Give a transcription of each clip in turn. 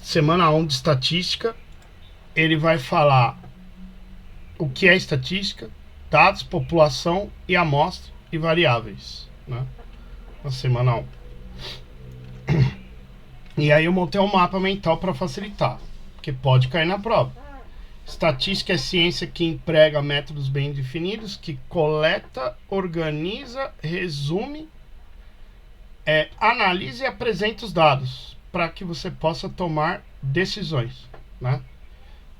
semana 1 de estatística, ele vai falar o que é estatística, dados, população e amostra e variáveis, né? Na semana 1. E aí eu montei um mapa mental para facilitar, porque pode cair na prova. Estatística é ciência que emprega métodos bem definidos, que coleta, organiza, resume, analisa e apresenta os dados para que você possa tomar decisões, né?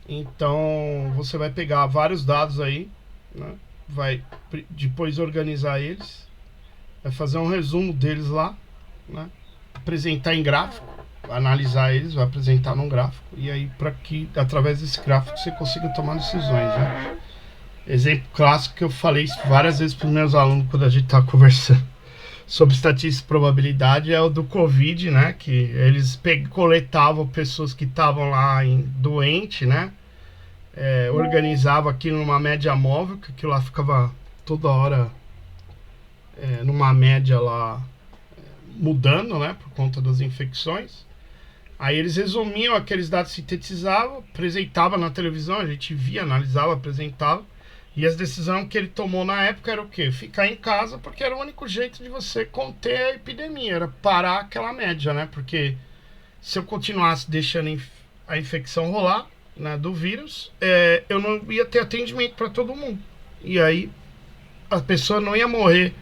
Então você vai pegar vários dados aí, né? Vai depois organizar eles, vai fazer um resumo deles lá, né? Apresentar em gráfico, analisar eles, vai apresentar num gráfico, e aí para que através desse gráfico você consiga tomar decisões, né? Exemplo clássico que eu falei várias vezes para os meus alunos quando a gente está conversando sobre estatística e probabilidade é o do Covid, né? Que eles coletavam pessoas que estavam lá doente, né? Organizava aquilo numa média móvel, que aquilo lá ficava toda hora numa média lá mudando, né? Por conta das infecções. Aí eles resumiam aqueles dados, sintetizavam, apresentavam na televisão, a gente via, analisava, apresentava. E as decisões que ele tomou na época era o quê? Ficar em casa, porque era o único jeito de você conter a epidemia, era parar aquela média, né? Porque se eu continuasse deixando a infecção rolar, né, do vírus, eu não ia ter atendimento para todo mundo. E aí a pessoa não ia morrer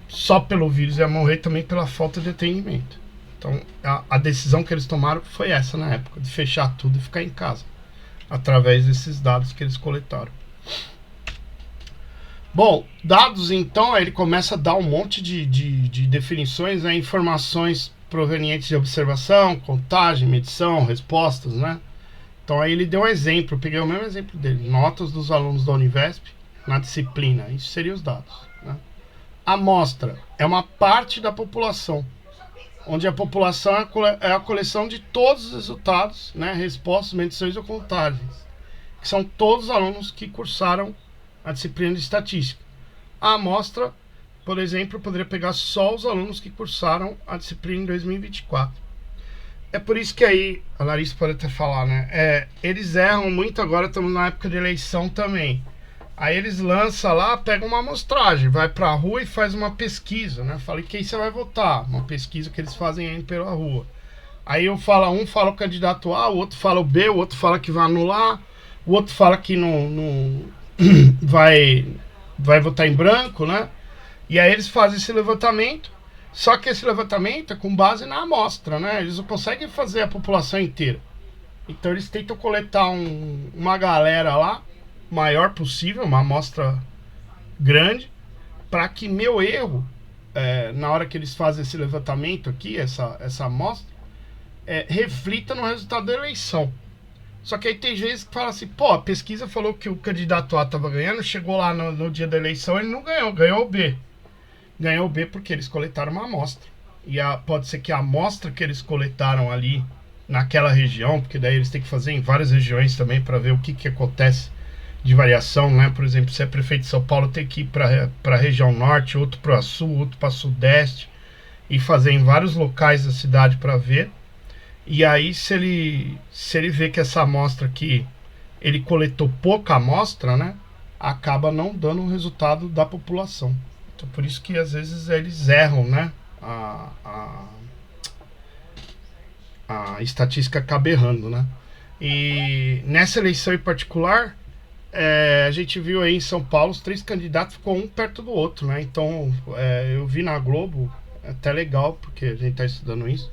só pelo vírus, ia morrer também pela falta de atendimento. Então a decisão que eles tomaram foi essa na época, de fechar tudo e ficar em casa, através desses dados que eles coletaram. Bom, dados então, ele começa a dar um monte de definições, né, informações provenientes de observação, contagem, medição, respostas, né? Então aí ele deu um exemplo, eu peguei o mesmo exemplo dele, notas dos alunos da Univesp na disciplina, isso seriam os dados, né? A amostra é uma parte da população, onde a população é a coleção de todos os resultados, né, respostas, medições ou contagens, que são todos os alunos que cursaram a disciplina de estatística. A amostra, por exemplo, poderia pegar só os alunos que cursaram a disciplina em 2024. É por isso que aí, a Larissa pode até falar, né? Eles erram muito agora, estamos na época de eleição também. Aí eles lançam lá, pegam uma amostragem, vai pra rua e faz uma pesquisa, né? Fala, e quem você vai votar? Uma pesquisa que eles fazem aí pela rua. Aí um fala o candidato A, o outro fala o B, o outro fala que vai anular, o outro fala que não vai votar em branco, né? E aí eles fazem esse levantamento, só que esse levantamento é com base na amostra, né? Eles não conseguem fazer a população inteira. Então eles tentam coletar uma galera lá, maior possível, uma amostra grande, para que meu erro, na hora que eles fazem esse levantamento aqui, essa amostra, reflita no resultado da eleição. Só que aí tem vezes que fala assim, pô, a pesquisa falou que o candidato A estava ganhando, chegou lá no dia da eleição, ele não ganhou, ganhou o B. Ganhou o B porque eles coletaram uma amostra. E pode ser que a amostra que eles coletaram ali naquela região, porque daí eles têm que fazer em várias regiões também para ver o que acontece de variação, né? Por exemplo, se é prefeito de São Paulo, tem que ir para a região norte, outro para sul, outro para sudeste, e fazer em vários locais da cidade para ver. E aí se ele vê que essa amostra aqui, ele coletou pouca amostra, né? Acaba não dando o resultado da população. Então por isso que às vezes eles erram, né? A estatística acaba errando, né? E nessa eleição em particular, a gente viu aí em São Paulo os 3 candidatos ficou um perto do outro, né? Então eu vi na Globo, é até legal, porque a gente está estudando isso.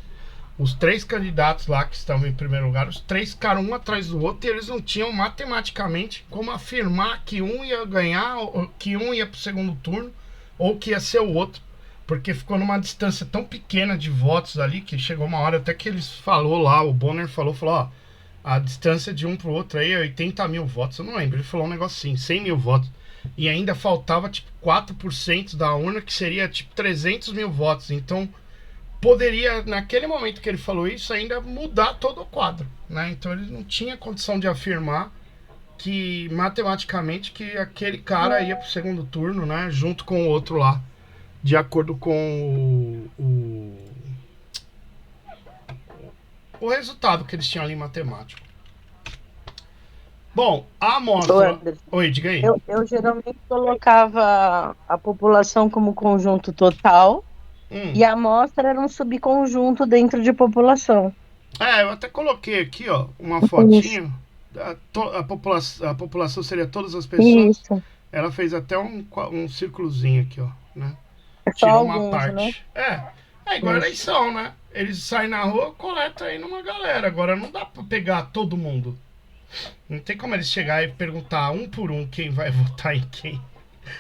Os 3 candidatos lá que estavam em primeiro lugar, os 3 ficaram um atrás do outro e eles não tinham matematicamente como afirmar que um ia ganhar, ou que um ia para o segundo turno, ou que ia ser o outro. Porque ficou numa distância tão pequena de votos ali, que chegou uma hora até que eles falou lá, o Bonner falou, ó, a distância de um pro outro aí é 80 mil votos, eu não lembro, ele falou um negócio assim, 100 mil votos. E ainda faltava, tipo, 4% da urna, que seria, tipo, 300 mil votos. Então, poderia, naquele momento que ele falou isso, ainda mudar todo o quadro, né? Então ele não tinha condição de afirmar que matematicamente que aquele cara ia pro segundo turno, né? Junto com o outro lá, de acordo com o resultado que eles tinham ali matemático. Bom, a amostra... Oi, diga aí. Eu geralmente colocava a população como conjunto total e a amostra era um subconjunto dentro de população. Eu até coloquei aqui, ó, uma Isso, fotinho. A população seria todas as pessoas. isso. Ela fez até um círculozinho aqui, ó, né? É só Tirou uma alguns, né? parte. É igual a Isso. eleição, né? Eles saem na rua, coleta aí numa galera. Agora não dá pra pegar todo mundo. Não tem como eles chegar e perguntar um por um quem vai votar em quem.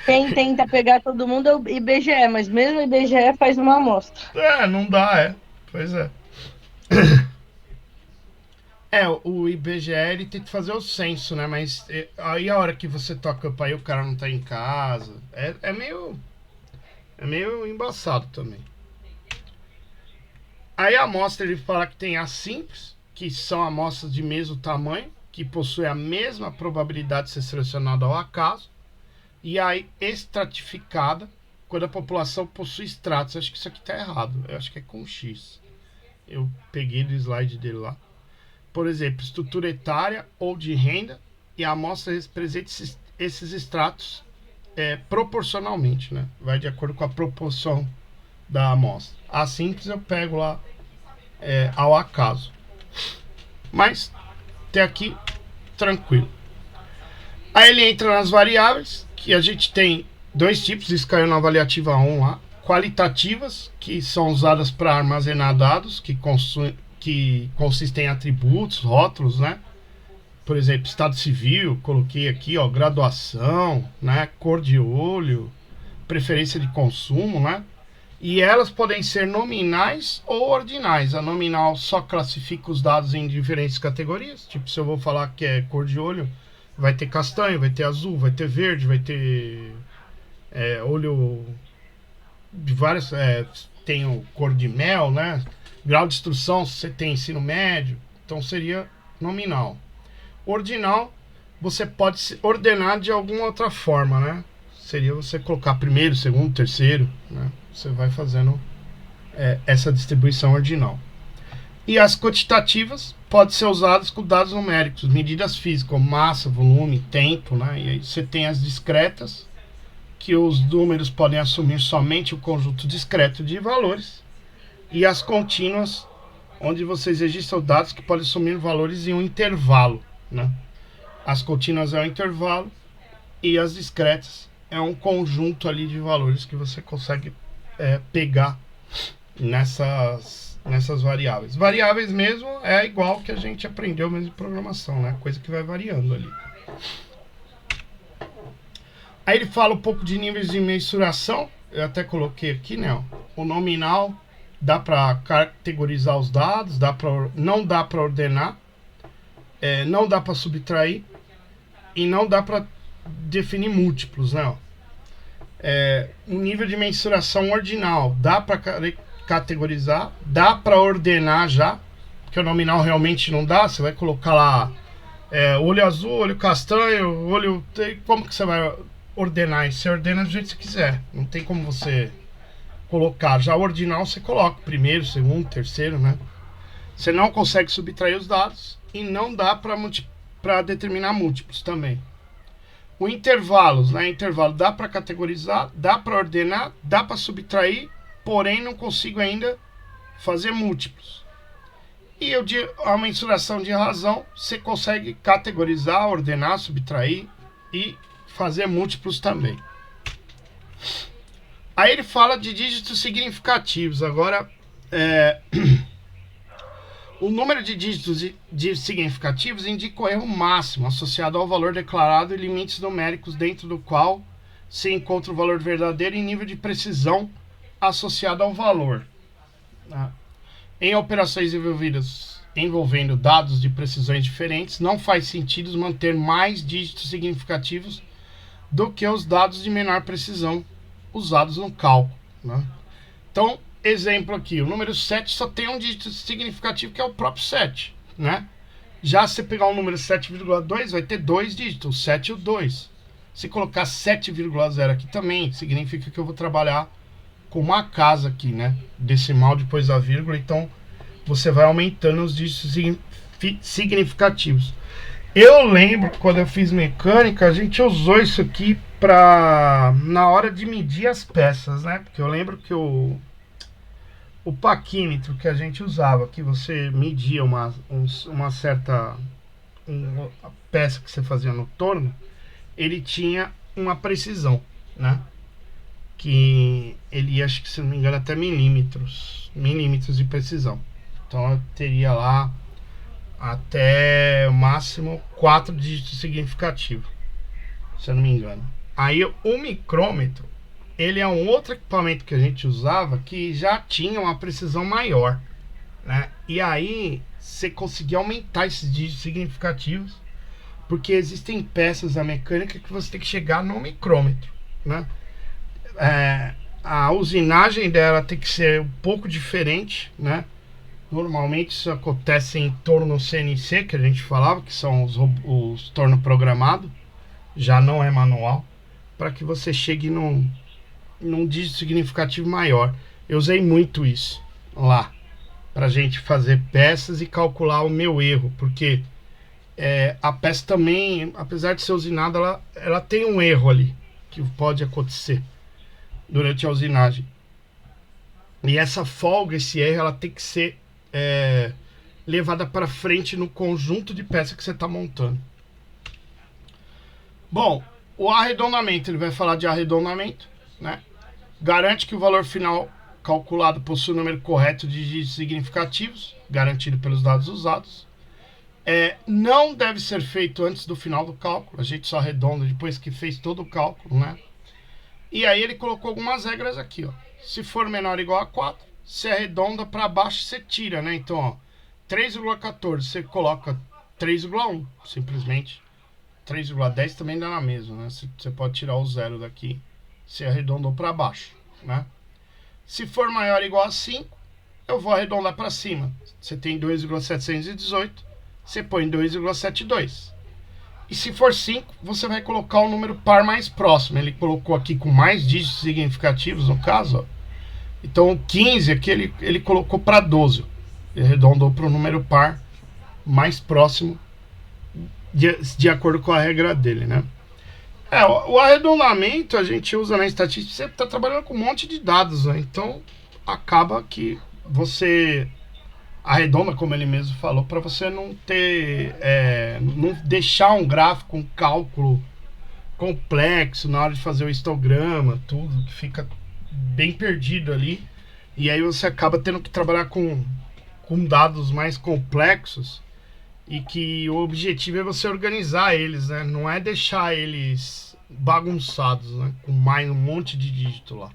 Quem tenta pegar todo mundo é o IBGE, mas mesmo o IBGE faz uma amostra. Não dá, Pois é. O IBGE ele tem que fazer o censo, né? Mas aí a hora que você toca pra aí o cara não tá em casa. É meio embaçado também. Aí a amostra ele fala que tem as simples, que são amostras de mesmo tamanho, que possuem a mesma probabilidade de ser selecionada ao acaso. E aí estratificada, quando a população possui estratos. Acho que isso aqui tá errado. Eu acho que é com X. Eu peguei do slide dele lá. Por exemplo, estrutura etária ou de renda, e a amostra representa esses estratos proporcionalmente, né? Vai de acordo com a proporção da amostra. A simples eu pego lá ao acaso. Mas até aqui tranquilo. Aí ele entra nas variáveis, que a gente tem dois tipos, isso caiu na avaliativa 1 lá. Qualitativas, que são usadas para armazenar dados, que consistem em atributos, rótulos, né? Por exemplo, estado civil, coloquei aqui, ó, graduação, né? Cor de olho, preferência de consumo, né? E elas podem ser nominais ou ordinais. A nominal só classifica os dados em diferentes categorias. Tipo, se eu vou falar que é cor de olho, vai ter castanho, vai ter azul, vai ter verde, vai ter olho de várias. Tem o cor de mel, né? Grau de instrução, se você tem ensino médio, então seria nominal. Ordinal, você pode ordenar de alguma outra forma, né? Seria você colocar primeiro, segundo, terceiro, né? Você vai fazendo essa distribuição ordinal. E as quantitativas podem ser usadas com dados numéricos, medidas físicas, como massa, volume, tempo, né? E aí você tem as discretas, que os números podem assumir somente o conjunto discreto de valores, e as contínuas, onde vocês registram dados que podem assumir valores em um intervalo, né? As contínuas é um intervalo e as discretas é um conjunto ali de valores que você consegue pegar nessas variáveis. Variáveis mesmo é igual que a gente aprendeu mesmo em programação, né? Coisa que vai variando ali. Aí ele fala um pouco de níveis de mensuração. Eu até coloquei aqui, né? O nominal dá para categorizar os dados, não dá para ordenar, não dá para subtrair e não dá para definir múltiplos, né? Um nível de mensuração ordinal dá para categorizar, dá para ordenar já, porque o nominal realmente não dá. Você vai colocar lá olho azul, olho castanho, olho... Como que você vai ordenar isso? Você ordena do jeito que você quiser, não tem como você colocar. Já o ordinal você coloca primeiro, segundo, terceiro, né? Você não consegue subtrair os dados e não dá para determinar múltiplos também. O intervalos, né? Intervalo dá para categorizar, dá para ordenar, dá para subtrair, porém não consigo ainda fazer múltiplos. E a mensuração de razão, você consegue categorizar, ordenar, subtrair e fazer múltiplos também. Aí ele fala de dígitos significativos. Agora, o número de dígitos significativos indica o erro máximo associado ao valor declarado e limites numéricos dentro do qual se encontra o valor verdadeiro em nível de precisão associado ao valor. Em operações envolvendo dados de precisões diferentes, não faz sentido manter mais dígitos significativos do que os dados de menor precisão usados no cálculo, né? Então, exemplo aqui, o número 7 só tem um dígito significativo, que é o próprio 7, né? Já se pegar o número 7,2, vai ter dois dígitos, o 7 e o 2. Se colocar 7,0 aqui também, significa que eu vou trabalhar com uma casa aqui, né? Decimal depois da vírgula, então você vai aumentando os dígitos significativos. Eu lembro quando eu fiz mecânica, a gente usou isso aqui na hora de medir as peças, né? Porque eu lembro que o paquímetro que a gente usava, que você media uma certa peça que você fazia no torno, ele tinha uma precisão, né? Que ele ia, acho que se não me engano, até milímetros de precisão. Então eu teria lá até o máximo 4 dígitos significativos, se eu não me engano. Aí o micrômetro, ele é um outro equipamento que a gente usava que já tinha uma precisão maior, né? E aí você conseguia aumentar esses dígitos significativos, porque existem peças da mecânica que você tem que chegar no micrômetro, né? A usinagem dela tem que ser um pouco diferente, né? Normalmente isso acontece em torno CNC, que a gente falava, que são os torno programado, já não é manual, para que você chegue num dígito significativo maior. Eu usei muito isso lá, para a gente fazer peças e calcular o meu erro, porque a peça também, apesar de ser usinada, ela tem um erro ali, que pode acontecer durante a usinagem. E essa folga, esse erro, ela tem que ser levada para frente no conjunto de peças que você está montando. Bom, o arredondamento, ele vai falar de arredondamento, né? Garante que o valor final calculado possui o número correto de dígitos significativos, garantido pelos dados usados. Não deve ser feito antes do final do cálculo, a gente só arredonda depois que fez todo o cálculo, né? E aí ele colocou algumas regras aqui, ó. Se for menor ou igual a 4, se arredonda para baixo, você tira, né? Então, ó, 3,14, você coloca 3,1, simplesmente. 3,10 também dá na mesma, né? Você pode tirar o zero daqui, se arredondou para baixo, né? Se for maior ou igual a 5, eu vou arredondar para cima. Você tem 2,718, você põe 2,72. E se for 5, você vai colocar o número par mais próximo. Ele colocou aqui com mais dígitos significativos, no caso, ó. Então o 15 aqui ele colocou para 12. Ele arredondou para o número par mais próximo de acordo com a regra dele, né? O arredondamento a gente usa na estatística. Você está trabalhando com um monte de dados, né? Então acaba que você arredonda, como ele mesmo falou, para você não ter, não deixar um gráfico, um cálculo complexo na hora de fazer o histograma, tudo que fica bem perdido ali, e aí você acaba tendo que trabalhar com dados mais complexos, e que o objetivo é você organizar eles, né? Não é deixar eles bagunçados, né? Com mais um monte de dígito lá.